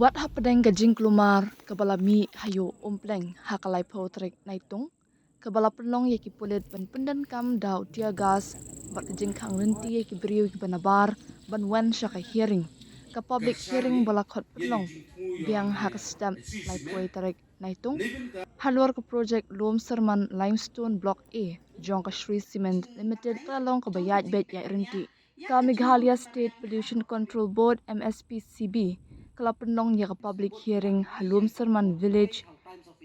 Wat hapedeng gajing kelumar kebala mi hayo umpleng hakalai potrik naitung kebala penong yaki pulit ban pendan kam dau tia gas bat gajing kang renti yaki beriu ki banabar ban wen syaka hearing ka public hearing bala khot penong biang hak stamp lai puai tarik naitung halor ke projek lom serman limestone block A jong ka Shri Cement Limited kalong ka bayat bet ya renti ka Meghalaya State Pollution Control Board MSPCB kala penong ya ka public hearing halom serman village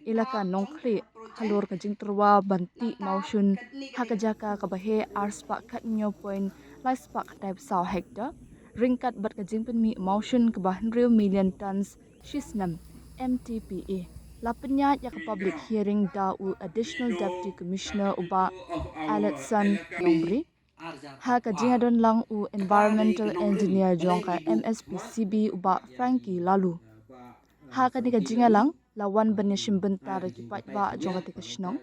ilaka nongkli halor ka jing terwa banti maushun hakajaka ka bahe arspa kat nyo point lai spak type saw hector ringkat bat ka jing penmi maushun ka bah 100 million tons shisnam MTPA lapenya ya ka public hearing da u additional deputy commissioner uba Aletsan Nombri ha ka jingadon lang u environmental engineer jongka MSPCB uba Frankie Lalu ha ka ni ka jingalang lawan banishim bentar ki patba jongka te kashnong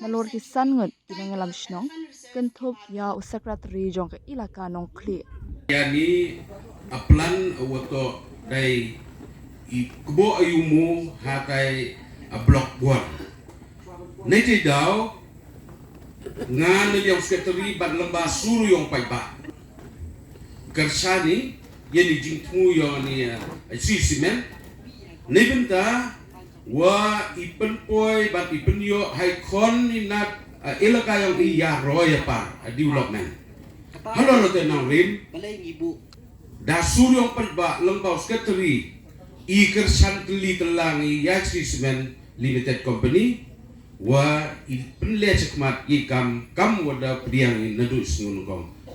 nalor ki sangut kinengalam shnong kenthop ya u secretary jongka ilaka nong kli yani aplan wato dai kubo ayumu hakai blok buat neti daw ngano yang sekretari ban lembah suru yang pai ba kersani yani jingmu yang ni si simen nebenta wa ipen poi bat ipen yo haikon ni nat ilaka yang iya roya pa development halo lo tenang rim da suru yang pai ba lembah sekretari i kersan teli telangi ya si simen limited company wa penle cekmat ikam kam wada priang nadu sungun kong